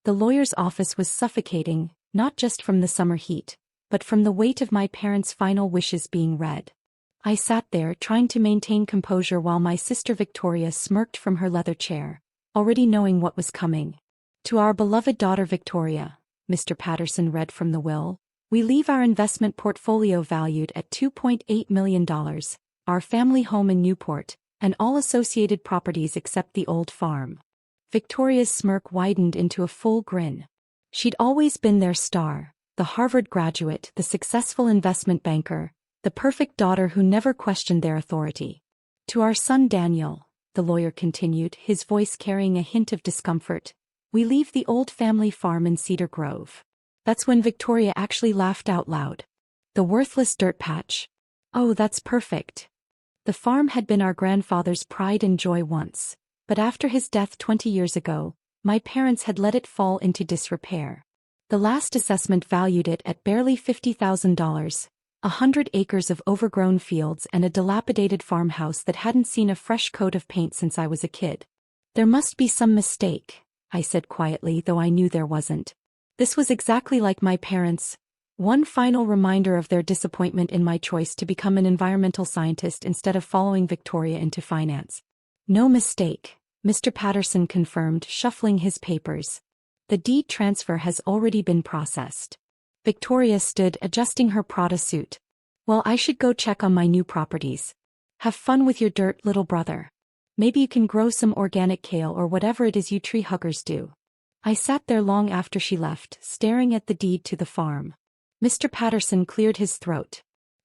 The lawyer's office was suffocating, not just from the summer heat, but from the weight of my parents' final wishes being read. I sat there trying to maintain composure while my sister Victoria smirked from her leather chair, already knowing what was coming. To our beloved daughter Victoria, Mr. Patterson read from the will, we leave our investment portfolio valued at $2.8 million, our family home in Newport, and all associated properties except the old farm. Victoria's smirk widened into a full grin. She'd always been their star, the Harvard graduate, the successful investment banker, the perfect daughter who never questioned their authority. To our son Daniel, the lawyer continued, his voice carrying a hint of discomfort, we leave the old family farm in Cedar Grove. That's when Victoria actually laughed out loud. The worthless dirt patch. Oh, that's perfect. The farm had been our grandfather's pride and joy once, but after his death 20 years ago, my parents had let it fall into disrepair. The last assessment valued it at barely $50,000, 100 acres of overgrown fields and a dilapidated farmhouse that hadn't seen a fresh coat of paint since I was a kid. There must be some mistake, I said quietly, though I knew there wasn't. This was exactly like my parents, one final reminder of their disappointment in my choice to become an environmental scientist instead of following Victoria into finance. No mistake, Mr. Patterson confirmed, shuffling his papers. The deed transfer has already been processed. Victoria stood, adjusting her Prada suit. Well, I should go check on my new properties. Have fun with your dirt, little brother. Maybe you can grow some organic kale or whatever it is you tree huggers do. I sat there long after she left, staring at the deed to the farm. Mr. Patterson cleared his throat.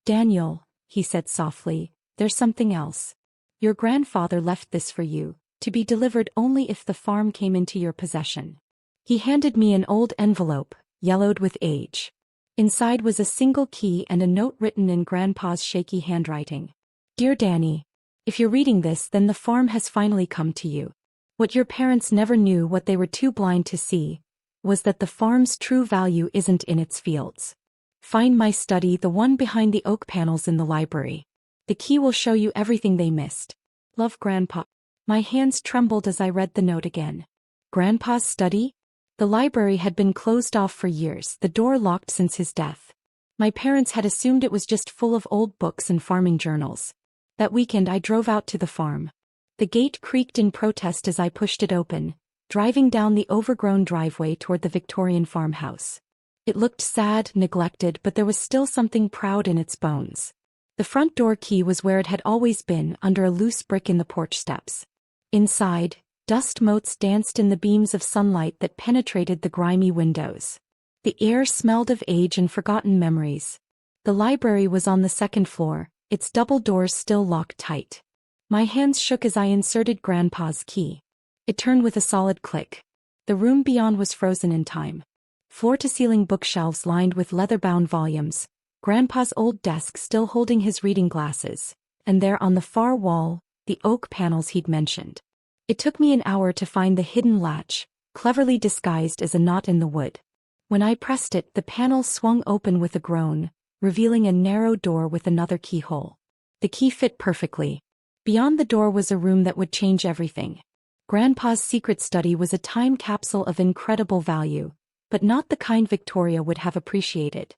Daniel, he said softly, there's something else. Your grandfather left this for you, to be delivered only if the farm came into your possession. He handed me an old envelope, yellowed with age. Inside was a single key and a note written in Grandpa's shaky handwriting. Dear Danny, if you're reading this, then the farm has finally come to you. What your parents never knew, what they were too blind to see, was that the farm's true value isn't in its fields. Find my study, the one behind the oak panels in the library. The key will show you everything they missed. Love, Grandpa. My hands trembled as I read the note again. Grandpa's study? The library had been closed off for years, the door locked since his death. My parents had assumed it was just full of old books and farming journals. That weekend I drove out to the farm. The gate creaked in protest as I pushed it open, driving down the overgrown driveway toward the Victorian farmhouse. It looked sad, neglected, but there was still something proud in its bones. The front door key was where it had always been, under a loose brick in the porch steps. Inside, dust motes danced in the beams of sunlight that penetrated the grimy windows. The air smelled of age and forgotten memories. The library was on the second floor, its double doors still locked tight. My hands shook as I inserted Grandpa's key. It turned with a solid click. The room beyond was frozen in time. Floor-to-ceiling bookshelves lined with leather-bound volumes, Grandpa's old desk still holding his reading glasses, and there on the far wall, the oak panels he'd mentioned. It took me an hour to find the hidden latch, cleverly disguised as a knot in the wood. When I pressed it, the panel swung open with a groan, revealing a narrow door with another keyhole. The key fit perfectly. Beyond the door was a room that would change everything. Grandpa's secret study was a time capsule of incredible value, but not the kind Victoria would have appreciated.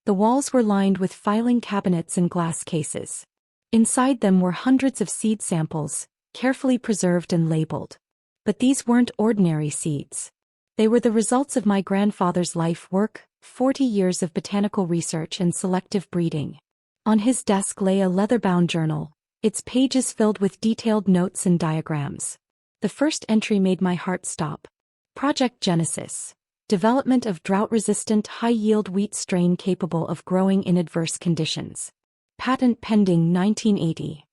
The walls were lined with filing cabinets and glass cases. Inside them were hundreds of seed samples, carefully preserved and labeled. But these weren't ordinary seeds. They were the results of my grandfather's life work, 40 years of botanical research and selective breeding. On his desk lay a leather-bound journal, its pages filled with detailed notes and diagrams. The first entry made my heart stop. Project Genesis. Development of drought-resistant, high-yield wheat strain capable of growing in adverse conditions. Patent pending 1980.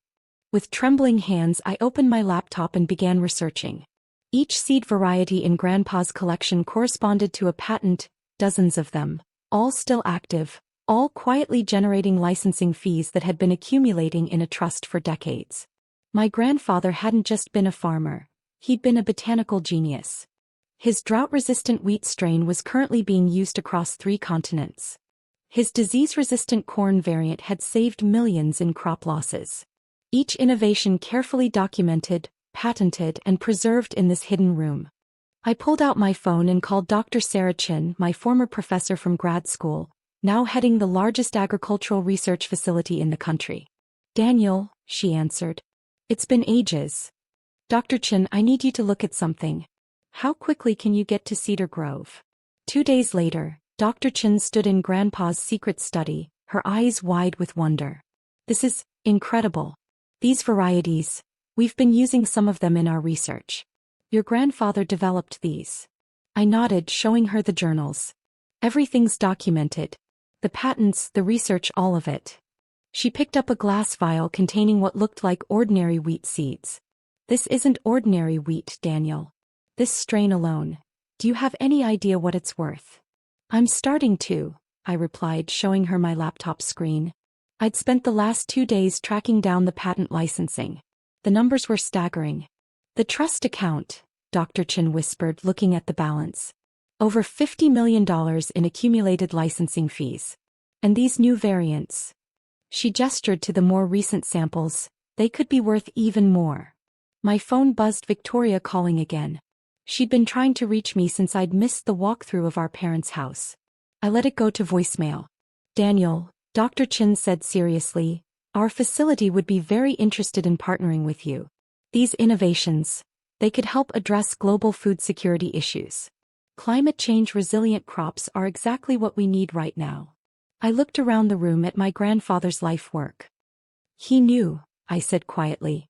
With trembling hands, I opened my laptop and began researching. Each seed variety in Grandpa's collection corresponded to a patent, dozens of them, all still active, all quietly generating licensing fees that had been accumulating in a trust for decades. My grandfather hadn't just been a farmer, he'd been a botanical genius. His drought-resistant wheat strain was currently being used across 3 continents. His disease-resistant corn variant had saved millions in crop losses. Each innovation carefully documented, patented, and preserved in this hidden room. I pulled out my phone and called Dr. Sarah Chin, my former professor from grad school, now heading the largest agricultural research facility in the country. Daniel, she answered. It's been ages. Dr. Chin, I need you to look at something. How quickly can you get to Cedar Grove? 2 days later, Dr. Chin stood in Grandpa's secret study, her eyes wide with wonder. This is incredible. These varieties, we've been using some of them in our research. Your grandfather developed these. I nodded, showing her the journals. Everything's documented. The patents, the research, all of it. She picked up a glass vial containing what looked like ordinary wheat seeds. This isn't ordinary wheat, Daniel. This strain alone. Do you have any idea what it's worth? I'm starting to, I replied, showing her my laptop screen. I'd spent the last 2 days tracking down the patent licensing. The numbers were staggering. The trust account, Dr. Chin whispered, looking at the balance. Over $50 million in accumulated licensing fees. And these new variants. She gestured to the more recent samples. They could be worth even more. My phone buzzed, Victoria calling again. She'd been trying to reach me since I'd missed the walkthrough of our parents' house. I let it go to voicemail. Daniel, Dr. Chin said seriously, our facility would be very interested in partnering with you. These innovations, they could help address global food security issues. Climate change resilient crops are exactly what we need right now. I looked around the room at my grandfather's life work. He knew, I said quietly.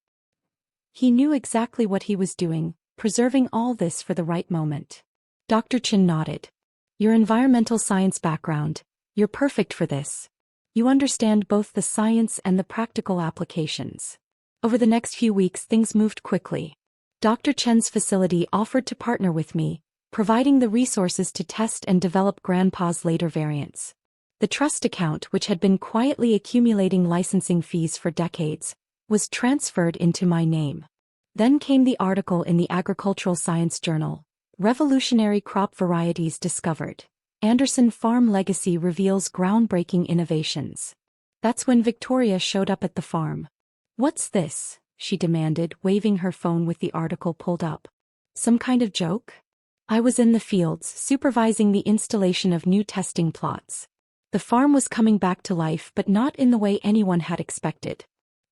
He knew exactly what he was doing, preserving all this for the right moment. Dr. Chin nodded. Your environmental science background, you're perfect for this. You understand both the science and the practical applications. Over the next few weeks, things moved quickly. Dr. Chen's facility offered to partner with me, providing the resources to test and develop Grandpa's later variants. The trust account, which had been quietly accumulating licensing fees for decades, was transferred into my name. Then came the article in the Agricultural Science Journal, Revolutionary Crop Varieties Discovered. Anderson Farm Legacy Reveals Groundbreaking Innovations. That's when Victoria showed up at the farm. What's this? She demanded, waving her phone with the article pulled up. Some kind of joke? I was in the fields, supervising the installation of new testing plots. The farm was coming back to life, but not in the way anyone had expected.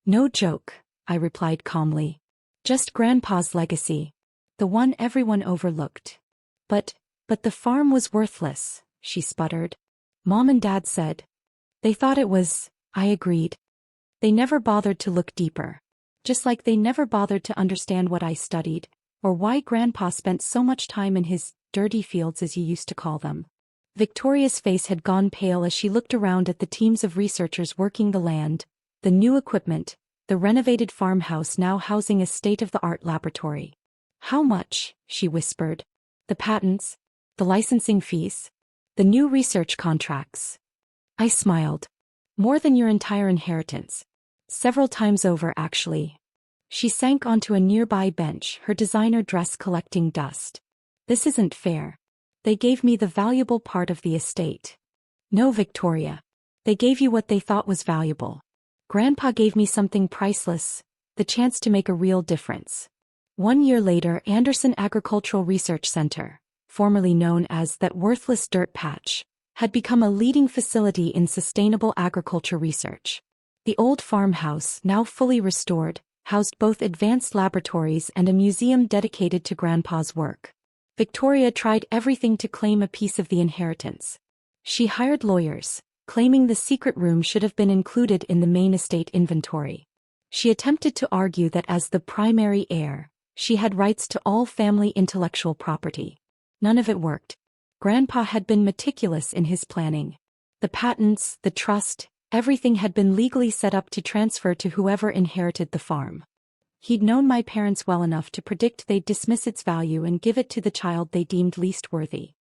No joke, I replied calmly. Just Grandpa's legacy. The one everyone overlooked. But the farm was worthless, she sputtered. Mom and Dad said. They thought it was, I agreed. They never bothered to look deeper. Just like they never bothered to understand what I studied, or why Grandpa spent so much time in his dirty fields, as you used to call them. Victoria's face had gone pale as she looked around at the teams of researchers working the land, the new equipment, the renovated farmhouse now housing a state-of-the-art laboratory. How much? She whispered. The patents? The licensing fees? The new research contracts? I smiled. More than your entire inheritance. Several times over, actually. She sank onto a nearby bench, her designer dress collecting dust. This isn't fair. They gave me the valuable part of the estate. No, Victoria. They gave you what they thought was valuable. Grandpa gave me something priceless, the chance to make a real difference. 1 year later, Anderson Agricultural Research Center, formerly known as that worthless dirt patch, had become a leading facility in sustainable agriculture research. The old farmhouse, now fully restored, housed both advanced laboratories and a museum dedicated to Grandpa's work. Victoria tried everything to claim a piece of the inheritance. She hired lawyers, claiming the secret room should have been included in the main estate inventory. She attempted to argue that as the primary heir, she had rights to all family intellectual property. None of it worked. Grandpa had been meticulous in his planning. The patents, the trust, everything had been legally set up to transfer to whoever inherited the farm. He'd known my parents well enough to predict they'd dismiss its value and give it to the child they deemed least worthy.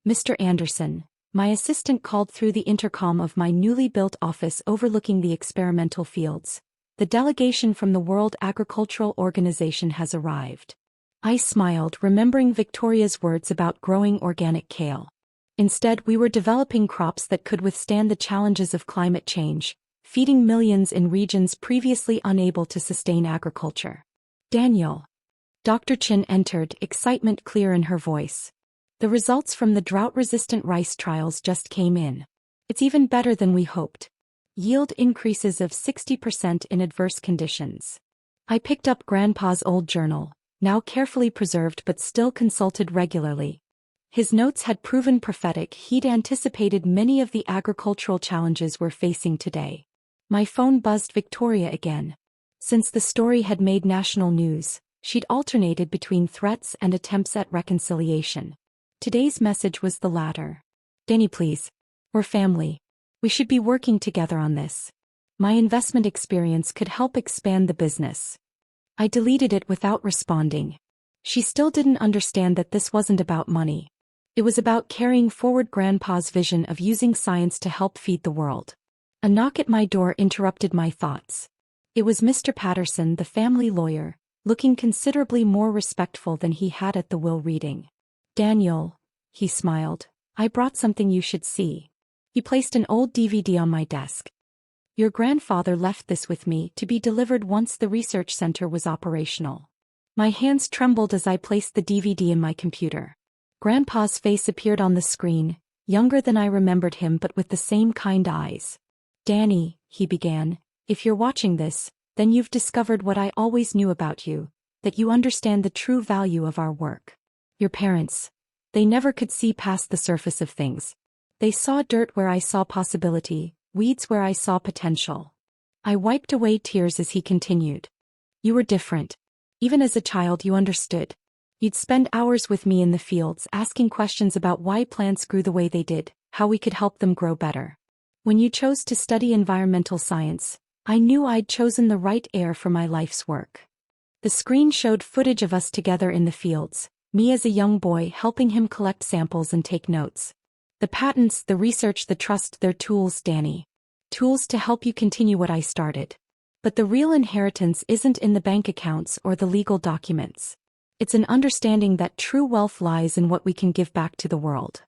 Mr. Anderson, my assistant called through the intercom of my newly built office overlooking the experimental fields. The delegation from the World Agricultural Organization has arrived. I smiled, remembering Victoria's words about growing organic kale. Instead, we were developing crops that could withstand the challenges of climate change, feeding millions in regions previously unable to sustain agriculture. Daniel. Dr. Chin entered, excitement clear in her voice. The results from the drought-resistant rice trials just came in. It's even better than we hoped. Yield increases of 60% in adverse conditions. I picked up Grandpa's old journal, now carefully preserved but still consulted regularly. His notes had proven prophetic. He'd anticipated many of the agricultural challenges we're facing today. My phone buzzed Victoria again. Since the story had made national news, she'd alternated between threats and attempts at reconciliation. Today's message was the latter. Danny, please. We're family. We should be working together on this. My investment experience could help expand the business. I deleted it without responding. She still didn't understand that this wasn't about money. It was about carrying forward Grandpa's vision of using science to help feed the world. A knock at my door interrupted my thoughts. It was Mr. Patterson, the family lawyer, looking considerably more respectful than he had at the will reading. Daniel, he smiled, I brought something you should see. He placed an old DVD on my desk. Your grandfather left this with me to be delivered once the research center was operational. My hands trembled as I placed the DVD in my computer. Grandpa's face appeared on the screen, younger than I remembered him but with the same kind eyes. Danny, he began, if you're watching this, then you've discovered what I always knew about you, that you understand the true value of our work. Your parents, they never could see past the surface of things. They saw dirt where I saw possibility, weeds where I saw potential. I wiped away tears as he continued. You were different. Even as a child you understood. You'd spend hours with me in the fields asking questions about why plants grew the way they did, how we could help them grow better. When you chose to study environmental science, I knew I'd chosen the right heir for my life's work. The screen showed footage of us together in the fields, me as a young boy helping him collect samples and take notes. The patents, the research, the trust, they're tools, Danny. Tools to help you continue what I started. But the real inheritance isn't in the bank accounts or the legal documents. It's an understanding that true wealth lies in what we can give back to the world.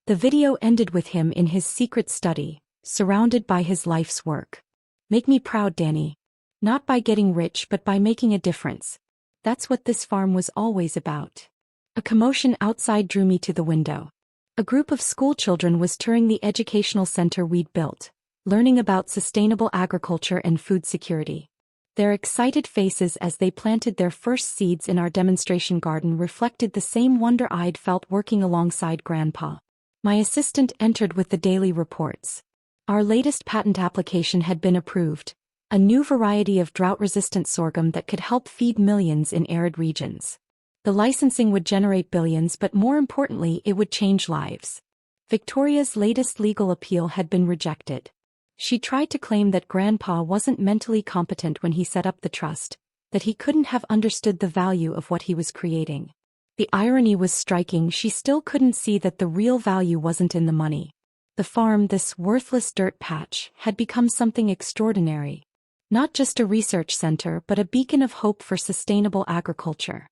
The video ended with him in his secret study, surrounded by his life's work. Make me proud, Danny. Not by getting rich but by making a difference. That's what this farm was always about. A commotion outside drew me to the window. A group of schoolchildren was touring the educational center we'd built, learning about sustainable agriculture and food security. Their excited faces as they planted their first seeds in our demonstration garden reflected the same wonder I'd felt working alongside Grandpa. My assistant entered with the daily reports. Our latest patent application had been approved, a new variety of drought-resistant sorghum that could help feed millions in arid regions. The licensing would generate billions, but more importantly, it would change lives. Victoria's latest legal appeal had been rejected. She tried to claim that Grandpa wasn't mentally competent when he set up the trust, that he couldn't have understood the value of what he was creating. The irony was striking. She still couldn't see that the real value wasn't in the money. The farm, this worthless dirt patch, had become something extraordinary. Not just a research center but a beacon of hope for sustainable agriculture.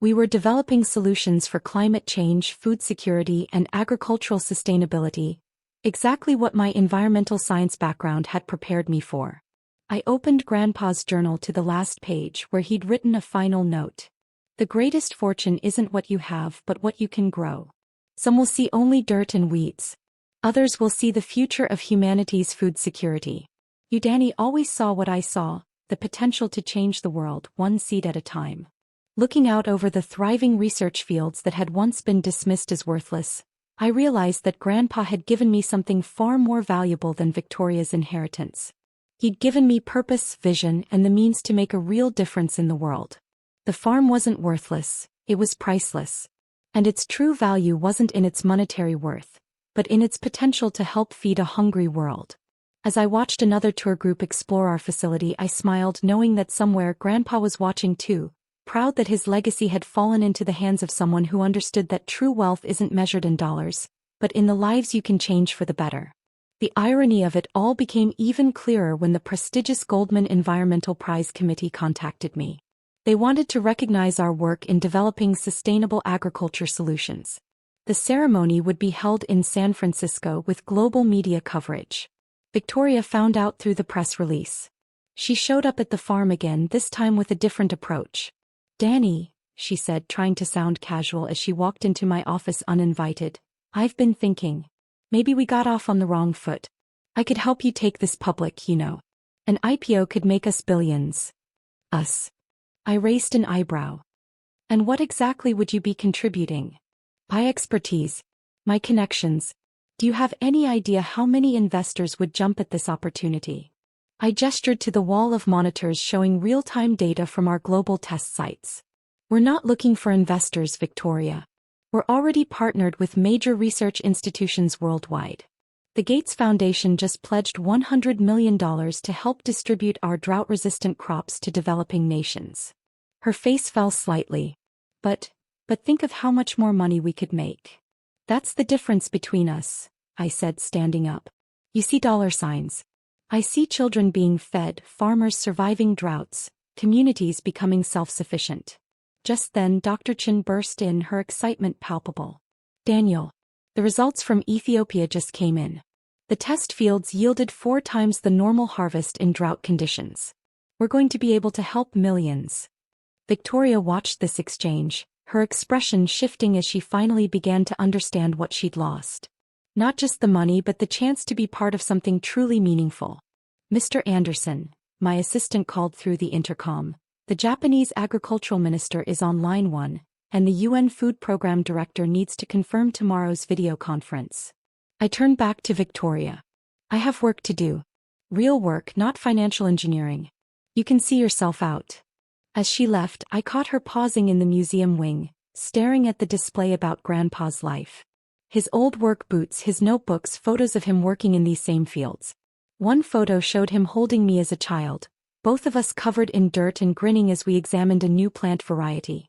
We were developing solutions for climate change, food security, and agricultural sustainability, exactly what my environmental science background had prepared me for. I opened Grandpa's journal to the last page where he'd written a final note. The greatest fortune isn't what you have but what you can grow. Some will see only dirt and weeds. Others will see the future of humanity's food security. You, Danny, always saw what I saw, the potential to change the world, one seed at a time. Looking out over the thriving research fields that had once been dismissed as worthless, I realized that Grandpa had given me something far more valuable than Victoria's inheritance. He'd given me purpose, vision, and the means to make a real difference in the world. The farm wasn't worthless, it was priceless. And its true value wasn't in its monetary worth, but in its potential to help feed a hungry world. As I watched another tour group explore our facility, I smiled, knowing that somewhere Grandpa was watching too, proud that his legacy had fallen into the hands of someone who understood that true wealth isn't measured in dollars, but in the lives you can change for the better. The irony of it all became even clearer when the prestigious Goldman Environmental Prize Committee contacted me. They wanted to recognize our work in developing sustainable agriculture solutions. The ceremony would be held in San Francisco with global media coverage. Victoria found out through the press release. She showed up at the farm again, this time with a different approach. Danny, she said, trying to sound casual as she walked into my office uninvited. I've been thinking. Maybe we got off on the wrong foot. I could help you take this public, you know. An IPO could make us billions. Us. I raised an eyebrow. And what exactly would you be contributing? My expertise. My connections. Do you have any idea how many investors would jump at this opportunity? I gestured to the wall of monitors showing real-time data from our global test sites. We're not looking for investors, Victoria. We're already partnered with major research institutions worldwide. The Gates Foundation just pledged $100 million to help distribute our drought-resistant crops to developing nations. Her face fell slightly. But think of how much more money we could make. That's the difference between us, I said, standing up. You see dollar signs. I see children being fed, farmers surviving droughts, communities becoming self-sufficient. Just then Dr. Chin burst in, her excitement palpable. Daniel, the results from Ethiopia just came in. The test fields yielded 4 times the normal harvest in drought conditions. We're going to be able to help millions. Victoria watched this exchange, her expression shifting as she finally began to understand what she'd lost. Not just the money but the chance to be part of something truly meaningful. Mr. Anderson, my assistant called through the intercom. The Japanese agricultural minister is on line 1, and the UN Food Program director needs to confirm tomorrow's video conference. I turned back to Victoria. I have work to do. Real work, not financial engineering. You can see yourself out. As she left, I caught her pausing in the museum wing, staring at the display about Grandpa's life. His old work boots, his notebooks, photos of him working in these same fields. One photo showed him holding me as a child, both of us covered in dirt and grinning as we examined a new plant variety.